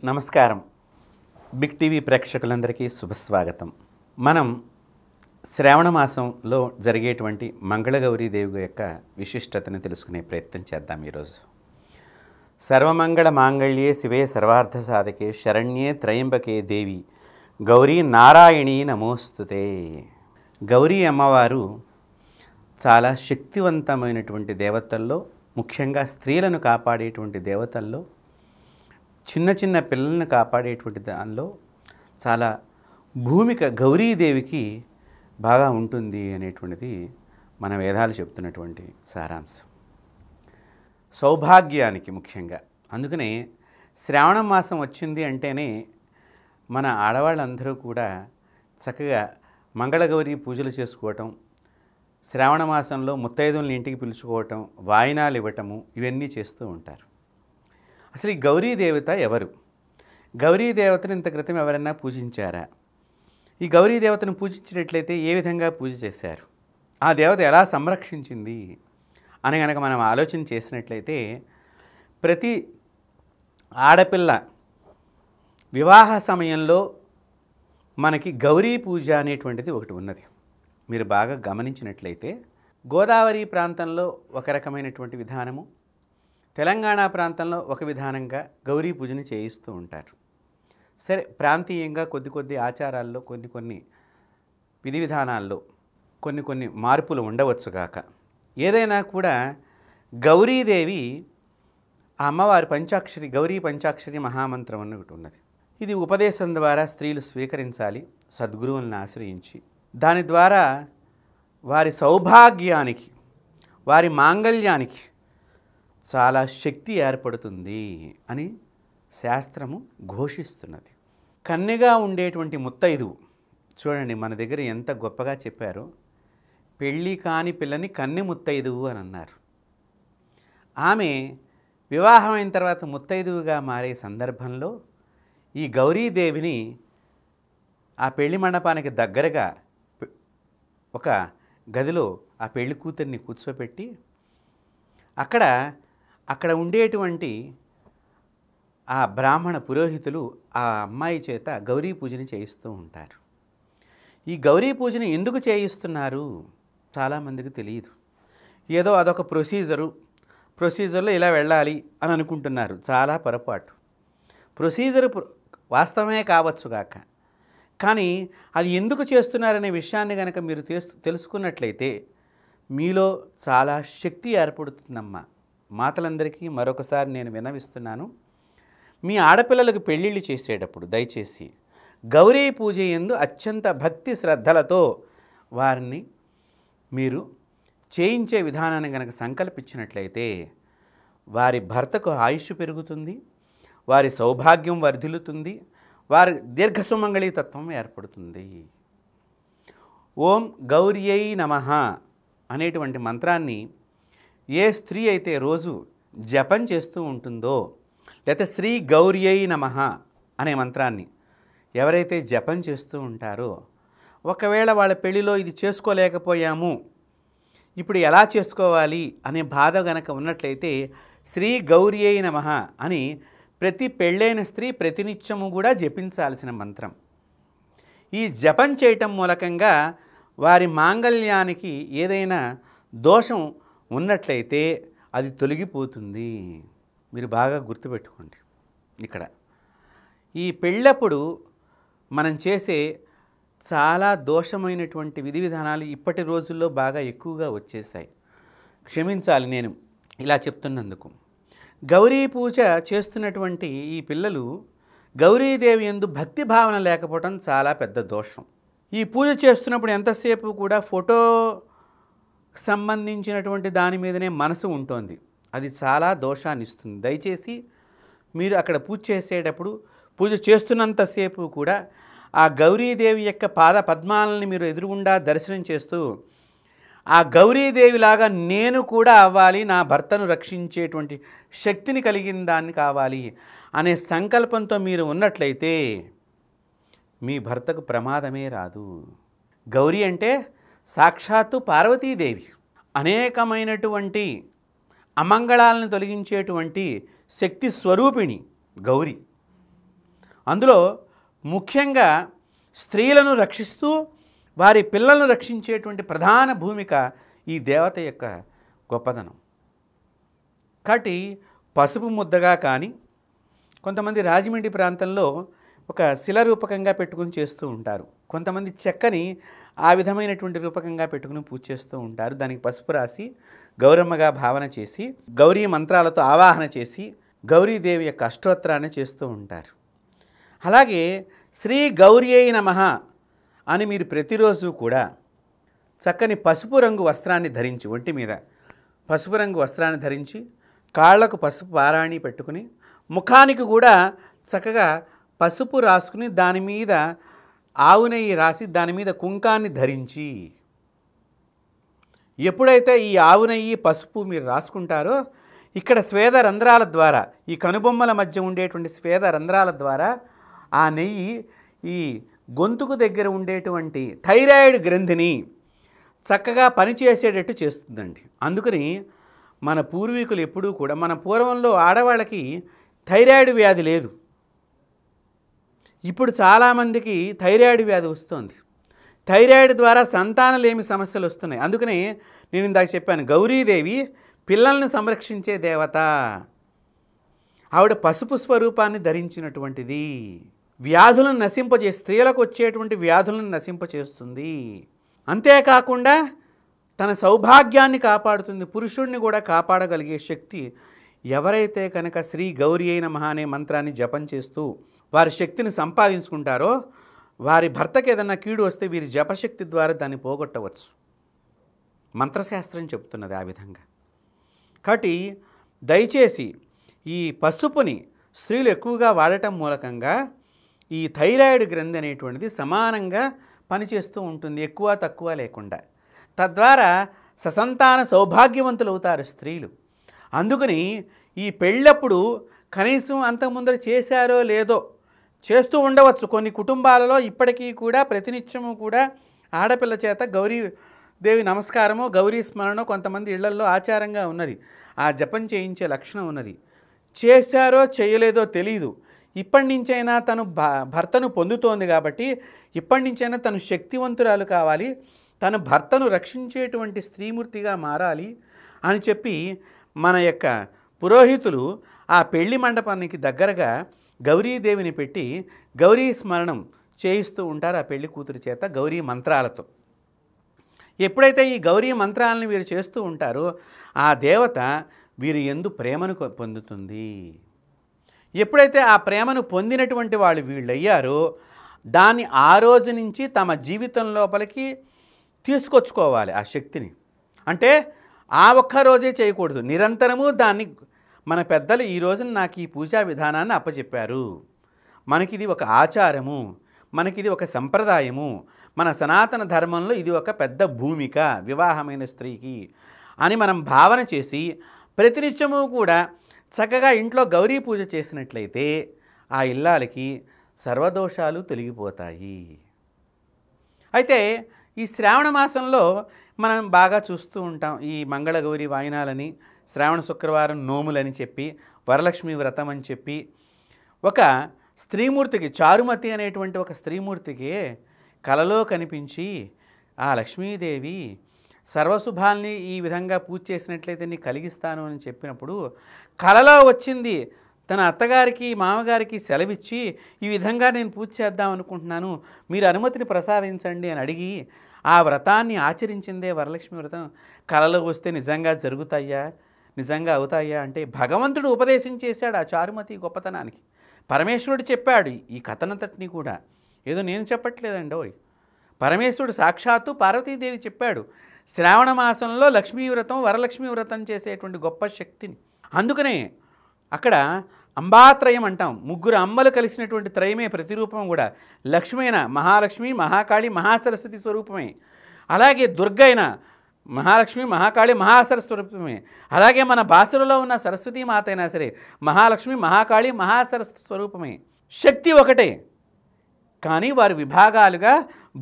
నమస్కారం. Big TV ప్రేక్షకులందరికీ శుభస్వాగతం. మనం శ్రావణ మాసంలో జరిగేటువంటి మంగళగౌరీ దేవి యొక్క విశిష్టతను తెలుసుకునే ప్రయత్నం చేద్దాం ఈరోజు. సర్వమంగళ మాంగళ్యే శివే సర్వార్థ సాధకే శరణ్యే త్రయంబకే దేవి గౌరీ నారాయణీ నమోస్తుతే. గౌరీ అమ్మవారు చాలా శక్తివంతమైనటువంటి దేవతల్లో, ముఖ్యంగా స్త్రీలను కాపాడేటువంటి దేవతల్లో, చిన్న చిన్న పిల్లలను కాపాడేటువంటి దానిలో చాలా భూమిక గౌరీదేవికి బాగా ఉంటుంది అనేటువంటిది మన వేదాలు చెప్తున్నటువంటి సారాంశం. సౌభాగ్యానికి ముఖ్యంగా అందుకనే శ్రావణ మాసం వచ్చింది అంటేనే మన ఆడవాళ్ళందరూ కూడా చక్కగా మంగళగౌరి పూజలు చేసుకోవటం, శ్రావణ మాసంలో ముత్తైదుల్ని ఇంటికి పిలుచుకోవటం, వాయినాలు ఇవ్వటము, ఇవన్నీ చేస్తూ ఉంటారు. అసలు ఈ గౌరీ దేవత ఎవరు? గౌరీ దేవతను ఇంత క్రితం ఎవరైనా పూజించారా? ఈ గౌరీ దేవతను పూజించినట్లయితే ఏ విధంగా పూజ చేశారు? ఆ దేవత ఎలా సంరక్షించింది అని కనుక మనం ఆలోచన చేసినట్లయితే, ప్రతి ఆడపిల్ల వివాహ సమయంలో మనకి గౌరీ పూజ అనేటువంటిది ఒకటి ఉన్నది. మీరు బాగా గమనించినట్లయితే గోదావరి ప్రాంతంలో ఒక రకమైనటువంటి విధానము, తెలంగాణ ప్రాంతంలో ఒక విధానంగా గౌరీ పూజని చేయిస్తూ ఉంటారు. సరే, ప్రాంతీయంగా కొద్ది ఆచారాల్లో కొన్ని విధి విధానాల్లో కొన్ని మార్పులు ఉండవచ్చుగాక. ఏదైనా కూడా గౌరీదేవి ఆ అమ్మవారి పంచాక్షరి, గౌరీ పంచాక్షరి మహామంత్రం అని ఒకటి ఉన్నది. ఇది ఉపదేశం ద్వారా స్త్రీలు స్వీకరించాలి, సద్గురువులను ఆశ్రయించి. దాని ద్వారా వారి సౌభాగ్యానికి, వారి మాంగళ్యానికి చాలా శక్తి ఏర్పడుతుంది అని శాస్త్రము ఘోషిస్తున్నది. కన్యగా ఉండేటువంటి ముత్తైదువు చూడండి, మన దగ్గర ఎంత గొప్పగా చెప్పారో. పెళ్ళి కాని పిల్లని కన్నె ముత్తైదువు అని అన్నారు. ఆమె వివాహమైన తర్వాత ముత్తైదువుగా మారే సందర్భంలో ఈ గౌరీదేవిని ఆ పెళ్లి మండపానికి దగ్గరగా ఒక గదిలో ఆ పెళ్లి కూతుర్ని కూర్చోపెట్టి అక్కడ ఉండేటువంటి ఆ బ్రాహ్మణ పురోహితులు ఆ అమ్మాయి చేత గౌరీ పూజని చేయిస్తూ ఉంటారు. ఈ గౌరీ పూజని ఎందుకు చేయిస్తున్నారు చాలామందికి తెలియదు. ఏదో అదొక ప్రొసీజర్లో ఇలా వెళ్ళాలి అని అనుకుంటున్నారు. చాలా పొరపాటు. ప్రొసీజర్ వాస్తవమే కావచ్చు కాక, కానీ అది ఎందుకు చేస్తున్నారనే విషయాన్ని కనుక మీరు తెలుసుకున్నట్లయితే మీలో చాలా శక్తి ఏర్పడుతుందమ్మా. మాతలందరికీ మరొకసారి నేను విన్నవిస్తున్నాను, మీ ఆడపిల్లలకు పెళ్ళిళ్ళు చేసేటప్పుడు దయచేసి గౌరీ పూజ యందు అత్యంత భక్తి శ్రద్ధలతో వారిని మీరు చేయించే విధానాన్ని కనుక సంకల్పించినట్లయితే వారి భర్తకు ఆయుష్ పెరుగుతుంది, వారి సౌభాగ్యం వర్ధిల్లుతుంది, వారి దీర్ఘసుమంగళీతత్వం ఏర్పడుతుంది. ఓం గౌర్యై నమః అనేటువంటి మంత్రాన్ని ఏ స్త్రీ అయితే రోజు జపం చేస్తూ ఉంటుందో, లేకపోతే శ్రీ గౌర్యై నమః అనే మంత్రాన్ని ఎవరైతే జపం చేస్తూ ఉంటారో, ఒకవేళ వాళ్ళ పెళ్లిలో ఇది చేసుకోలేకపోయాము, ఇప్పుడు ఎలా చేసుకోవాలి అనే బాధ గనక ఉన్నట్లయితే శ్రీ గౌర్యై నమః అని ప్రతి పెళ్ళైన స్త్రీ ప్రతినిత్యము కూడా జపించాల్సిన మంత్రం. ఈ జపం చేయటం మూలకంగా వారి మాంగళ్యానికి ఏదైనా దోషం ఉన్నట్లయితే అది తొలగిపోతుంది. మీరు బాగా గుర్తుపెట్టుకోండి. ఇక్కడ ఈ పెళ్ళప్పుడు మనం చేసే చాలా దోషమైనటువంటి విధి విధానాలు ఇప్పటి రోజుల్లో బాగా ఎక్కువగా వచ్చేసాయి. క్షమించాలి నేను ఇలా చెప్తున్నందుకు. గౌరీ పూజ చేస్తున్నటువంటి ఈ పిల్లలు గౌరీదేవి యందు భక్తి భావన లేకపోవడం చాలా పెద్ద దోషం. ఈ పూజ చేస్తున్నప్పుడు ఎంతసేపు కూడా ఫోటో సంబంధించినటువంటి దాని మీదనే మనసు ఉంటుంది. అది చాలా దోషాన్ని ఇస్తుంది. దయచేసి మీరు అక్కడ పూజ చేసేటప్పుడు పూజ చేస్తున్నంతసేపు కూడా ఆ గౌరీదేవి యొక్క పాద పద్మాలని మీరు ఎదురుగుండా దర్శనం చేస్తూ, ఆ గౌరీదేవిలాగా నేను కూడా అవ్వాలి, నా భర్తను రక్షించేటువంటి శక్తిని కలిగిన దాన్ని కావాలి అనే సంకల్పంతో మీరు ఉన్నట్లయితే మీ భర్తకు ప్రమాదమే రాదు. గౌరీ అంటే సాక్షాత్తు పార్వతీదేవి, అనేకమైనటువంటి అమంగళాలను తొలగించేటువంటి శక్తి స్వరూపిణి గౌరీ. అందులో ముఖ్యంగా స్త్రీలను రక్షిస్తూ వారి పిల్లలను రక్షించేటువంటి ప్రధాన భూమిక ఈ దేవత యొక్క గొప్పదనం. కాబట్టి పసుపు ముద్దగా కానీ కొంతమంది రాజమండ్రి ప్రాంతంలో ఒక శిల రూపకంగా పెట్టుకుని చేస్తూ ఉంటారు. కొంతమంది చెక్కని ఆ విధమైనటువంటి రూపకంగా పెట్టుకుని పూజ చేస్తూ ఉంటారు. దానికి పసుపు రాసి గౌరమ్మగా భావన చేసి గౌరీ మంత్రాలతో ఆవాహన చేసి గౌరీదేవి యొక్క అష్టోత్తరాన్ని చేస్తూ ఉంటారు. అలాగే శ్రీ గౌర్యై నమః అని మీరు ప్రతిరోజు కూడా చక్కని పసుపు రంగు వస్త్రాన్ని ధరించి, ఒంటి మీద పసుపు రంగు వస్త్రాన్ని ధరించి, కాళ్లకు పసుపు పారాణి పెట్టుకుని, ముఖానికి కూడా చక్కగా పసుపు రాసుకుని, దాని మీద ఆవు నెయ్యి రాసి దాని మీద కుంకాన్ని ధరించి, ఎప్పుడైతే ఈ ఆవు నెయ్యి పసుపు మీరు రాసుకుంటారో ఇక్కడ స్వేద రంధ్రాల ద్వారా, ఈ కనుబొమ్మల మధ్య ఉండేటువంటి స్వేద రంధ్రాల ద్వారా ఆ నెయ్యి ఈ గొంతుకు దగ్గర ఉండేటువంటి థైరాయిడ్ గ్రంథిని చక్కగా పనిచేసేటట్టు చేస్తుందండి. అందుకని మన పూర్వీకులు ఎప్పుడూ కూడా, మన పూర్వంలో ఆడవాళ్ళకి థైరాయిడ్ వ్యాధి లేదు. ఇప్పుడు చాలామందికి థైరాయిడ్ వ్యాధి వస్తుంది. థైరాయిడ్ ద్వారా సంతానలేమి సమస్యలు వస్తున్నాయి. అందుకనే నేను ఇందాక చెప్పాను, గౌరీదేవి పిల్లల్ని సంరక్షించే దేవత. ఆవిడ పసుపు స్వరూపాన్ని ధరించినటువంటిది. వ్యాధులను నశింపజేసి, స్త్రీలకు వచ్చేటువంటి వ్యాధులను నశింపచేస్తుంది. అంతేకాకుండా తన సౌభాగ్యాన్ని కాపాడుతుంది. పురుషుణ్ణి కూడా కాపాడగలిగే శక్తి ఎవరైతే కనుక శ్రీ గౌరీ నమః అనే మంత్రాన్ని జపం చేస్తూ వారి శక్తిని సంపాదించుకుంటారో, వారి భర్తకి ఏదన్నా కీడు వస్తే వీరి జపశక్తి ద్వారా దాన్ని పోగొట్టవచ్చు. మంత్రశాస్త్రం చెప్తున్నది ఆ విధంగా. కాబట్టి దయచేసి ఈ పసుపుని స్త్రీలు ఎక్కువగా వాడటం మూలకంగా ఈ థైరాయిడ్ గ్రంథి అనేటువంటిది సమానంగా పనిచేస్తూ ఉంటుంది, ఎక్కువ తక్కువ లేకుండా. తద్వారా ససంతాన సౌభాగ్యవంతులు అవుతారు స్త్రీలు. అందుకని ఈ పెళ్ళప్పుడు కనీసం అంతకుముందర చేశారో లేదో చేస్తూ ఉండవచ్చు. కొన్ని కుటుంబాలలో ఇప్పటికీ కూడా ప్రతినిత్యము కూడా ఆడపిల్ల చేత గౌరీ దేవి నమస్కారమో గౌరీ స్మరణో కొంతమంది ఇళ్లల్లో ఆచారంగా ఉన్నది. ఆ జపం చేయించే లక్షణం ఉన్నది. చేశారో చేయలేదో తెలియదు. ఇప్పటి నుంచైనా తను భర్తను పొందుతోంది కాబట్టి ఇప్పటి నుంచైనా తను శక్తివంతురాలు కావాలి, తన భర్తను రక్షించేటువంటి స్త్రీమూర్తిగా మారాలి అని చెప్పి మన యొక్క పురోహితులు ఆ పెళ్లి మండపానికి దగ్గరగా గౌరీదేవిని పెట్టి గౌరీ స్మరణం చేయిస్తూ ఉంటారు ఆ పెళ్లి కూతురు చేత గౌరీ మంత్రాలతో. ఎప్పుడైతే ఈ గౌరీ మంత్రాలను వీరు చేస్తూ ఉంటారో ఆ దేవత వీరి యందు ప్రేమను పొందుతుంది. ఎప్పుడైతే ఆ ప్రేమను పొందినటువంటి వాళ్ళు వీళ్ళయ్యారో దాన్ని ఆ రోజు నుంచి తమ జీవితం లోపలికి తీసుకొచ్చుకోవాలి ఆ శక్తిని. అంటే ఆ ఒక్క రోజే చేయకూడదు, నిరంతరము దాన్ని. మన పెద్దలు ఈ రోజున నాకు ఈ పూజా విధానాన్ని అప్పచెప్పారు, మనకిది ఒక ఆచారము, మనకిది ఒక సంప్రదాయము, మన సనాతన ధర్మంలో ఇది ఒక పెద్ద భూమిక వివాహమైన స్త్రీకి అని మనం భావన చేసి ప్రతినిత్యము కూడా చక్కగా ఇంట్లో గౌరీ పూజ చేసినట్లయితే ఆ ఇల్లాలకి సర్వదోషాలు తొలగిపోతాయి. అయితే ఈ శ్రావణ మాసంలో మనం బాగా చూస్తూ ఉంటాం ఈ మంగళగౌరి వాయినాలని, శ్రావణ శుక్రవారం నోములని చెప్పి, వరలక్ష్మి వ్రతం అని చెప్పి ఒక స్త్రీమూర్తికి, చారుమతి అనేటువంటి ఒక స్త్రీమూర్తికి కలలో కనిపించి ఆ లక్ష్మీదేవి సర్వశుభాల్ని ఈ విధంగా పూజ చేసినట్లయితే నీకు కలిగిస్తాను అని చెప్పినప్పుడు కలలో వచ్చింది తన అత్తగారికి మామగారికి సెలవిచ్చి ఈ విధంగా నేను పూజ చేద్దాం అనుకుంటున్నాను, మీరు అనుమతిని ప్రసాదించండి అని అడిగి ఆ వ్రతాన్ని ఆచరించిందే వరలక్ష్మి వ్రతం. కలలో వస్తే నిజంగా జరుగుతాయా, నిజంగా అవుతాయా అంటే భగవంతుడు ఉపదేశం చేశాడు ఆ చారుమతి గొప్పతనానికి. పరమేశ్వరుడు చెప్పాడు ఈ కథనంతటిని కూడా, ఏదో నేను చెప్పట్లేదండి. పరమేశ్వరుడు సాక్షాత్తు పార్వతీదేవి చెప్పాడు శ్రావణ మాసంలో లక్ష్మీ వ్రతం వరలక్ష్మి వ్రతం చేసేటువంటి గొప్ప శక్తిని. అందుకనే అక్కడ అంబాత్రయం అంటాం, ముగ్గురు అమ్మలు కలిసినటువంటి త్రయమే ప్రతిరూపం కూడా. లక్ష్మైన మహాలక్ష్మి, మహాకాళి, మహాసరస్వతి స్వరూపమే. అలాగే దుర్గైన మహాలక్ష్మి, మహాకాళి, మహాసరస్వతి స్వరూపమే. అలాగే మన భాషలలో ఉన్న సరస్వతీ మాత అయినా సరే మహాలక్ష్మి, మహాకాళి, మహాసరస్వతి స్వరూపమే. శక్తి ఒకటే, కానీ వారి విభాగాలుగా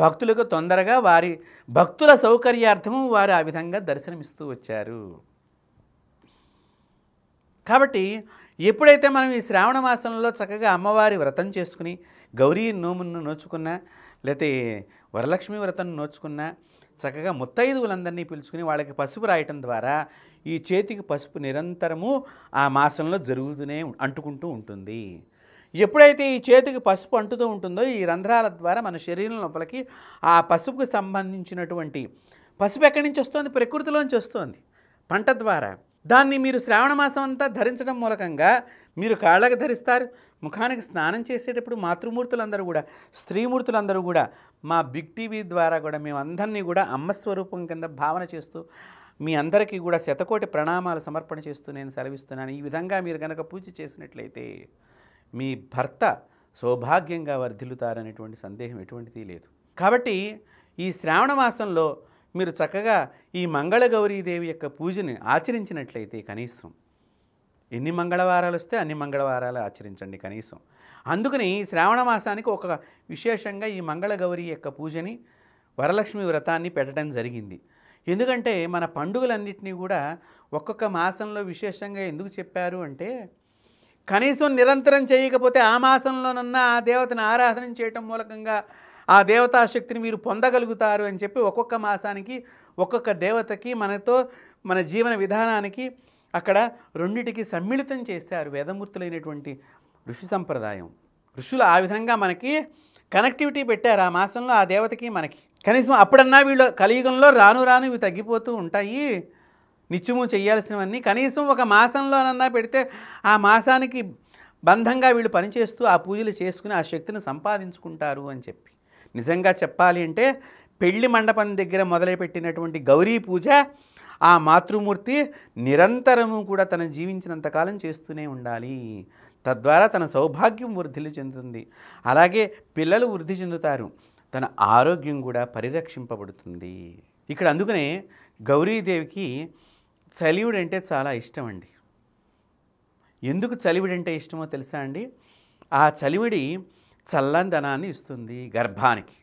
భక్తులకు తొందరగా వారి భక్తుల సౌకర్యార్థము వారు ఆ విధంగా దర్శనమిస్తూ వచ్చారు. కాబట్టి ఎప్పుడైతే మనం ఈ శ్రావణ మాసంలో చక్కగా అమ్మవారి వ్రతం చేసుకుని గౌరీ నోమును నోచుకున్నా, లేకపోతే వరలక్ష్మి వ్రతం నోచుకున్నా, చక్కగా ముత్తైదువులందరినీ పిలుచుకుని వాళ్ళకి పసుపు రాయటం ద్వారా ఈ చేతికి పసుపు నిరంతరము ఆ మాసంలో జరుగుతూనే అంటుకుంటూ ఉంటుంది. ఎప్పుడైతే ఈ చేతికి పసుపు అంటుతూ ఉంటుందో ఈ రంధ్రాల ద్వారా మన శరీరం లోపలికి ఆ పసుపుకు సంబంధించినటువంటి పసుపు ఎక్కడి నుంచి వస్తుంది? ప్రకృతిలోంచి వస్తుంది, పంట ద్వారా. దాన్ని మీరు శ్రావణ మాసం అంతా ధరించడం మూలకంగా మీరు కాళ్ళకి ధరిస్తారు. ముఖానికి స్నానం చేసేటప్పుడు మాతృమూర్తులందరూ కూడా, స్త్రీమూర్తులందరూ కూడా మా బిగ్ టీవీ ద్వారా కూడా మేమందరినీ కూడా అమ్మ స్వరూపం కింద భావన చేస్తూ మీ అందరికీ కూడా శతకోటి ప్రణామాలు సమర్పణ చేస్తూ నేను సెలవిస్తున్నాను. ఈ విధంగా మీరు కనుక పూజ చేసినట్లయితే మీ భర్త సౌభాగ్యంగా వర్ధిల్లుతారనేటువంటి సందేహం ఎటువంటిది లేదు. కాబట్టి ఈ శ్రావణ మాసంలో మీరు చక్కగా ఈ మంగళగౌరీదేవి యొక్క పూజని ఆచరించినట్లయితే కనీసం ఎన్ని మంగళవారాలు వస్తే అన్ని మంగళవారాలు ఆచరించండి కనీసం. అందుకని శ్రావణ మాసానికి ఒక విశేషంగా ఈ మంగళగౌరి యొక్క పూజని, వరలక్ష్మి వ్రతాన్ని పెట్టడం జరిగింది. ఎందుకంటే మన పండుగలన్నింటినీ కూడా ఒక్కొక్క మాసంలో విశేషంగా ఎందుకు చెప్పారు అంటే, కనీసం నిరంతరం చేయకపోతే ఆ మాసంలోనన్నా ఆ దేవతను ఆరాధన చేయటం మూలకంగా ఆ దేవతాశక్తిని మీరు పొందగలుగుతారు అని చెప్పి ఒక్కొక్క మాసానికి ఒక్కొక్క దేవతకి మనతో మన జీవన విధానానికి అక్కడ రెండిటికి సమ్మిళితం చేశారు వేదమూర్తులైనటువంటి ఋషి సంప్రదాయం. ఋషులు ఆ విధంగా మనకి కనెక్టివిటీ పెట్టారు ఆ మాసంలో ఆ దేవతకి మనకి. కనీసం అప్పుడన్నా వీళ్ళు కలియుగంలో రాను రాను ఇవి తగ్గిపోతూ ఉంటాయి, నిత్యము చేయాల్సినవన్నీ కనీసం ఒక మాసంలోనన్నా పెడితే ఆ మాసానికి బంధంగా వీళ్ళు పనిచేస్తూ ఆ పూజలు చేసుకుని ఆ శక్తిని సంపాదించుకుంటారు అని చెప్పి. నిజంగా చెప్పాలి అంటే పెళ్లి మండపం దగ్గర మొదలుపెట్టినటువంటి గౌరీ పూజ ఆ మాతృమూర్తి నిరంతరము కూడా తన జీవించినంతకాలం చేస్తూనే ఉండాలి. తద్వారా తన సౌభాగ్యం వృద్ధి చెందుతుంది, అలాగే పిల్లలు వృద్ధి చెందుతారు, తన ఆరోగ్యం కూడా పరిరక్షింపబడుతుంది. ఇక్కడ అందుకనే గౌరీదేవికి చలివిడి అంటే చాలా ఇష్టం అండి. ఎందుకు చలివిడి అంటే ఇష్టమో తెలుసా అండి? ఆ చలివిడి చల్లందనాన్ని ఇస్తుంది గర్భానికి.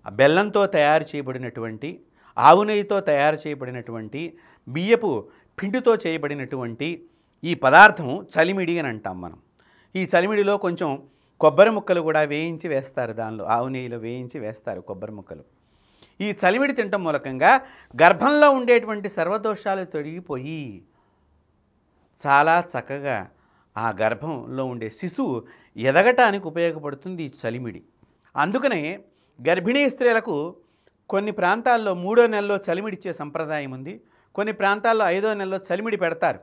బెల్లంతో తయారు చేయబడినటువంటి, ఆవు నెయ్యితో తయారు చేయబడినటువంటి, బియ్యపు పిండితో చేయబడినటువంటి ఈ పదార్థం చలిమిడి అని అంటాం మనం. ఈ చలిమిడిలో కొంచెం కొబ్బరి ముక్కలు కూడా వేయించి వేస్తారు, దానిలో ఆవు నెయ్యిలో వేయించి వేస్తారు కొబ్బరి ముక్కలు. ఈ చలిమిడి తినటం మూలకంగా గర్భంలో ఉండేటువంటి సర్వదోషాలు తొలగిపోయి చాలా చక్కగా ఆ గర్భంలో ఉండే శిశువు ఎదగటానికి ఉపయోగపడుతుంది ఈ చలిమిడి. అందుకనే గర్భిణీ స్త్రీలకు కొన్ని ప్రాంతాల్లో 3వ నెలలో చలిమిడిచ్చే సంప్రదాయం ఉంది, కొన్ని ప్రాంతాల్లో 5వ నెలలో చలిమిడి పెడతారు.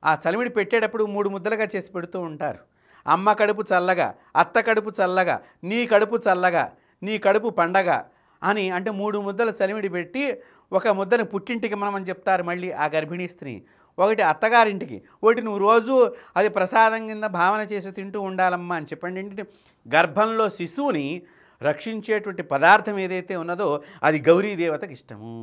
ఆ చలిమిడి పెట్టేటప్పుడు 3 ముద్దలుగా చేసి పెడుతూ ఉంటారు. అమ్మ కడుపు చల్లగా, అత్త కడుపు చల్లగా, నీ కడుపు చల్లగా, నీ కడుపు పండగ అని, అంటే 3 ముద్దల చలిమిడి పెట్టి ఒక ముద్దని పుట్టింటికి మనమని చెప్తారు మళ్ళీ ఆ గర్భిణీ స్త్రీ, ఒకటి అత్తగారింటికి, ఒకటి నువ్వు రోజు అది ప్రసాదం కింద భావన చేసి తింటూ ఉండాలమ్మా అని చెప్పండి. ఏంటంటే గర్భంలో శిశువుని రక్షించేటువంటి పదార్థం ఏదైతే ఉన్నదో అది గౌరీదేవతకి ఇష్టము.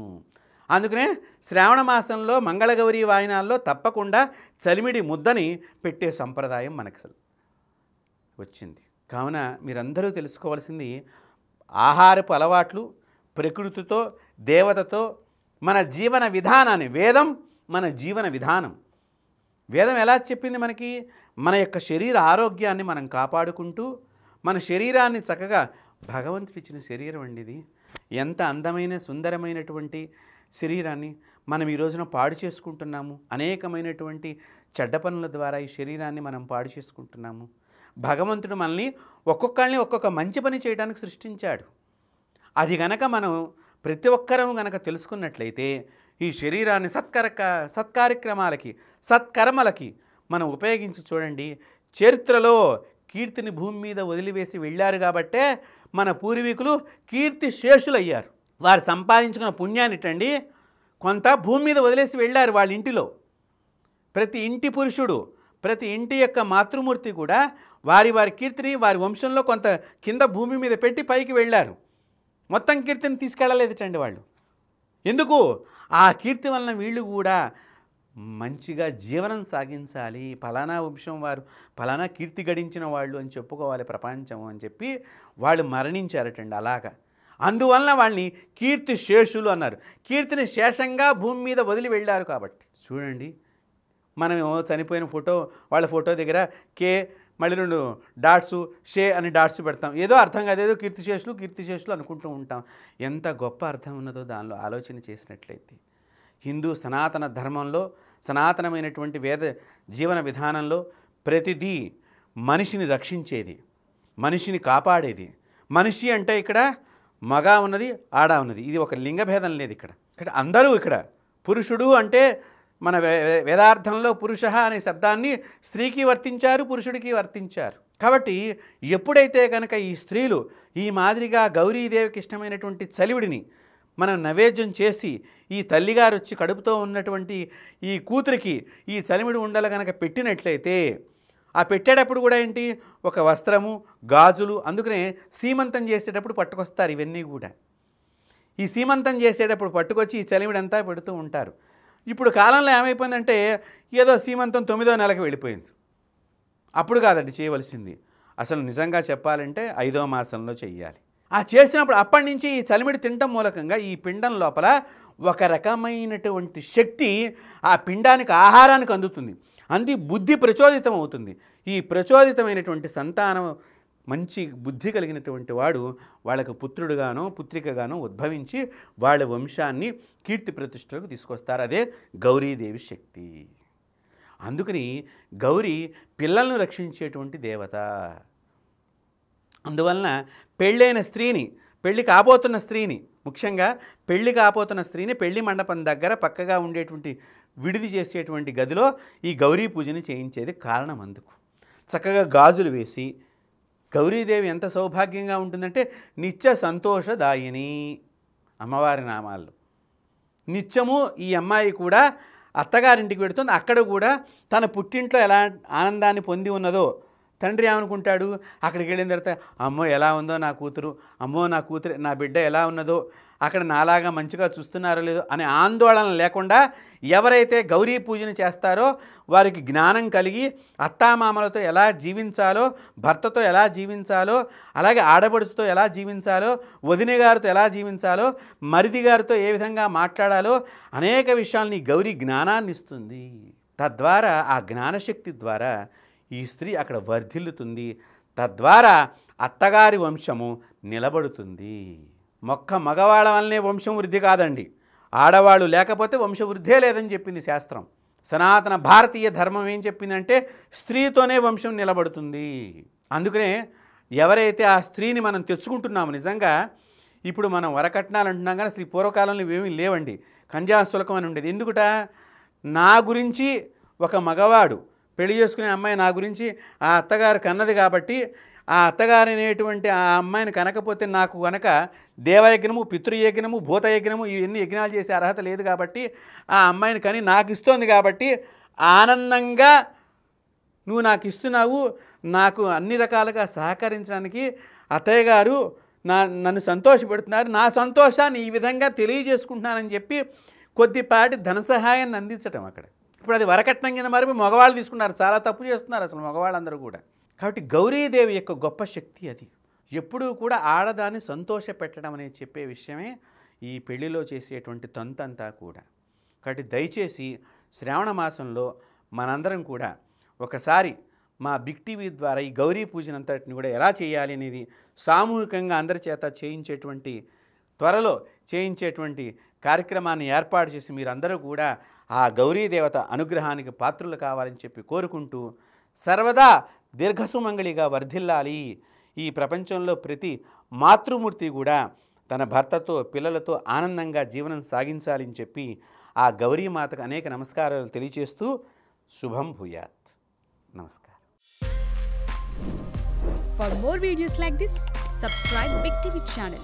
అందుకనే శ్రావణ మాసంలో మంగళగౌరీ వాయినాల్లో తప్పకుండా చలిమిడి ముద్దని పెట్టే సంప్రదాయం మనకు వచ్చింది. కావున మీరందరూ తెలుసుకోవాల్సింది ఆహారపు అలవాట్లు, ప్రకృతితో, దేవతతో మన జీవన విధానాన్ని, వేదం మన జీవన విధానం. వేదం ఎలా చెప్పింది మనకి? మన యొక్క శరీర ఆరోగ్యాన్ని మనం కాపాడుకుంటూ మన శరీరాన్ని చక్కగా, భగవంతుడు ఇచ్చిన శరీరం అండి ఇది, ఎంత అందమైన సుందరమైనటువంటి శరీరాన్ని మనం ఈ రోజున పాడు చేసుకుంటున్నాము. అనేకమైనటువంటి చెడ్డ పనుల ద్వారా ఈ శరీరాన్ని మనం పాడు చేసుకుంటున్నాము. భగవంతుడు మనల్ని ఒక్కొక్కరిని ఒక్కొక్క మంచి పని చేయడానికి సృష్టించాడు. అది గనక మనం ప్రతి ఒక్కరం గనక తెలుసుకున్నట్లయితే ఈ శరీరాన్ని సత్కార్యక్రమాలకి, సత్కర్మలకి మనం ఉపయోగించి చూడండి. చరిత్రలో కీర్తిని భూమి మీద వదిలివేసి వెళ్ళారు కాబట్టే మన పూర్వీకులు కీర్తి శేషులయ్యారు. వారు సంపాదించుకున్న పుణ్యాన్నిటండి కొంత భూమి మీద వదిలేసి వెళ్ళారు వాళ్ళ ఇంటిలో. ప్రతి ఇంటి పురుషుడు, ప్రతి ఇంటి యొక్క మాతృమూర్తి కూడా వారి వారి కీర్తిని వారి వంశంలో కొంత కింద భూమి మీద పెట్టి పైకి వెళ్ళారు. మొత్తం కీర్తిని తీసుకెళ్ళలేదుటండి వాళ్ళు. ఎందుకు? ఆ కీర్తి వలన వీళ్ళు కూడా మంచిగా జీవనం సాగించాలి, ఫలానా వంశం వారు ఫలానా కీర్తి గడించిన వాళ్ళు అని చెప్పుకోవాలి ప్రపంచం అని చెప్పి వాళ్ళు మరణించారటండి అలాగా. అందువలన వాళ్ళని కీర్తి శేషులు అన్నారు. కీర్తిని శేషంగా భూమి మీద వదిలి వెళ్ళారు కాబట్టి. చూడండి, మనం చనిపోయిన ఫోటో వాళ్ళ ఫోటో దగ్గర కే మళ్ళీ 2 డాట్సు షే అని డాట్స్ పెడతాం. ఏదో అర్థం కాదు, ఏదో కీర్తిశేషులు అనుకుంటూ ఉంటాం. ఎంత గొప్ప అర్థం ఉన్నదో దానిలో ఆలోచన చేసినట్లయితే హిందూ సనాతన ధర్మంలో, సనాతనమైనటువంటి వేద జీవన విధానంలో ప్రతిదీ మనిషిని రక్షించేది, మనిషిని కాపాడేది. మనిషి అంటే ఇక్కడ మగ ఉన్నది, ఆడ ఉన్నది. ఇది ఒక లింగభేదం లేదు ఇక్కడ. ఇక్కడ అందరూ ఇక్కడ పురుషుడు అంటే మన వేదార్థంలో పురుష అనే శబ్దాన్ని స్త్రీకి వర్తించారు, పురుషుడికి వర్తించారు. కాబట్టి ఎప్పుడైతే కనుక ఈ స్త్రీలు ఈ మాదిరిగా గౌరీదేవికి ఇష్టమైనటువంటి చలివిడిని మనం నైవేద్యం చేసి ఈ తల్లిగారు వచ్చి కడుపుతో ఉన్నటువంటి ఈ కూతురికి ఈ చలివిడి ఉండలు కనుక పెట్టినట్లయితే ఆ పెట్టేటప్పుడు కూడా ఏంటి, ఒక వస్త్రము, గాజులు. అందుకనే సీమంతం చేసేటప్పుడు పట్టుకొస్తారు ఇవన్నీ కూడా. ఈ సీమంతం చేసేటప్పుడు పట్టుకొచ్చి ఈ చలివిడంతా పెడుతూ ఉంటారు. ఇప్పుడు కాలంలో ఏమైపోయిందంటే ఏదో సీమంతం 9వ నెలకు వెళ్ళిపోయింది. అప్పుడు కాదండి చేయవలసింది, అసలు నిజంగా చెప్పాలంటే 5వ మాసంలో చెయ్యాలి. ఆ చేసినప్పుడు అప్పటి నుంచి ఈ చలిమిడి తినటం మూలకంగా ఈ పిండం లోపల ఒక రకమైనటువంటి శక్తి ఆ పిండానికి, ఆహారానికి అందుతుంది. బుద్ధి ప్రచోదితం అవుతుంది. ఈ ప్రచోదితమైనటువంటి సంతానం మంచి బుద్ధి కలిగినటువంటి వాడు వాళ్ళకు పుత్రుడుగానో పుత్రికగానో ఉద్భవించి వాళ్ళ వంశాన్ని కీర్తి ప్రతిష్టలకు తీసుకొస్తారు. అదే గౌరీదేవి శక్తి. అందుకని గౌరీ పిల్లలను రక్షించేటువంటి దేవత. అందువలన పెళ్ళైన స్త్రీని, పెళ్ళి కాబోతున్న స్త్రీని, ముఖ్యంగా పెళ్ళి కాబోతున్న స్త్రీని పెళ్లి మండపం దగ్గర పక్కగా ఉండేటువంటి విడిది చేసేటువంటి గదిలో ఈ గౌరీ పూజని చేయించేది కారణం. అందుకు చక్కగా గాజులు వేసి, గౌరీదేవి ఎంత సౌభాగ్యంగా ఉంటుందంటే నిత్య సంతోషదాయిని అమ్మవారి నామాలు. నిత్యము ఈ అమ్మాయి కూడా అత్తగారింటికి పెడుతుంది. అక్కడ కూడా తన పుట్టింట్లో ఎలా ఆనందాన్ని పొంది ఉన్నదో తండ్రి ఏమనుకుంటాడు, అక్కడికి వెళ్ళిన తర్వాత అమ్మో ఎలా ఉందో నా కూతురు, అమ్మో నా కూతురు, నా బిడ్డ ఎలా ఉన్నదో, అక్కడ నాలాగా మంచిగా చూస్తున్నారో లేదో అనే ఆందోళన లేకుండా ఎవరైతే గౌరీ పూజను చేస్తారో వారికి జ్ఞానం కలిగి అత్తామామలతో ఎలా జీవించాలో, భర్తతో ఎలా జీవించాలో, అలాగే ఆడపడుచుతో ఎలా జీవించాలో, వదిన గారితో ఎలా జీవించాలో, మరిది గారితో ఏ విధంగా మాట్లాడాలో అనేక విషయాల్ని గౌరీ జ్ఞానాన్ని ఇస్తుంది. తద్వారా ఆ జ్ఞానశక్తి ద్వారా ఈ స్త్రీ అక్కడ వర్ధిల్లుతుంది. తద్వారా అత్తగారి వంశము నిలబడుతుంది. మగవాళ్ళ వల్లనే వంశం వృద్ధి కాదండి, ఆడవాళ్ళు లేకపోతే వంశవృద్ధే లేదని చెప్పింది శాస్త్రం. సనాతన భారతీయ ధర్మం ఏం చెప్పిందంటే స్త్రీతోనే వంశం నిలబడుతుంది. అందుకనే ఎవరైతే ఆ స్త్రీని మనం తెచ్చుకుంటున్నాము, నిజంగా ఇప్పుడు మనం వరకట్నాలు అంటున్నాం కానీ శ్రీ పూర్వకాలంలో ఇవేమీ లేవండి. కన్యాశుల్కం అని ఉండేది. ఎందుకుట, నా గురించి ఒక మగవాడు పెళ్లి చేసుకునే అమ్మాయి నా గురించి ఆ అత్తగారు కన్నది కాబట్టి ఆ అత్తగారు అనేటువంటి ఆ అమ్మాయిని కనకపోతే నాకు కనుక దేవయజ్ఞము, పితృయజ్ఞము, భూతయజ్ఞము ఇవన్నీ యజ్ఞాలు చేసే అర్హత లేదు కాబట్టి ఆ అమ్మాయిని కని నాకు ఇస్తోంది కాబట్టి ఆనందంగా నువ్వు నాకు ఇస్తున్నావు, నాకు అన్ని రకాలుగా సహకరించడానికి అత్తయ్య గారు నన్ను సంతోషపెడుతున్నారు, నా సంతోషాన్ని ఈ విధంగా తెలియజేసుకుంటున్నానని చెప్పి కొద్దిపాటి ధన సహాయాన్ని అందించటం అక్కడ. ఇప్పుడు అది వరకట్నం కింద మరి మగవాళ్ళు తీసుకున్నారు, చాలా తప్పు చేస్తున్నారు అసలు మగవాళ్ళందరూ కూడా. కాబట్టి గౌరీదేవి యొక్క గొప్ప శక్తి అది. ఎప్పుడూ కూడా ఆడదాన్ని సంతోష పెట్టడం అనేది చెప్పే విషయమే ఈ పెళ్లిలో చేసేటువంటి తంతంతా కూడా. కాబట్టి దయచేసి శ్రావణ మాసంలో మనందరం కూడా ఒకసారి మా బిగ్ టీవీ ద్వారా ఈ గౌరీ పూజనంతటిని కూడా ఎలా చేయాలి అనేది సామూహికంగా అందరి చేత చేయించేటువంటి, త్వరలో చేయించేటువంటి కార్యక్రమాన్ని ఏర్పాటు చేసి మీరందరూ కూడా ఆ గౌరీదేవత అనుగ్రహానికి పాత్రులు కావాలని చెప్పి కోరుకుంటూ సర్వదా దీర్ఘసుమంగళిగా వర్ధిల్లాలి. ఈ ప్రపంచంలో ప్రతి మాతృమూర్తి కూడా తన భర్తతో, పిల్లలతో ఆనందంగా జీవనం సాగించాలని చెప్పి ఆ గౌరీమాతకు అనేక నమస్కారాలు తెలియజేస్తూ శుభం భూయాత్. నమస్కారం. For more videos like this, subscribe Big TV channel.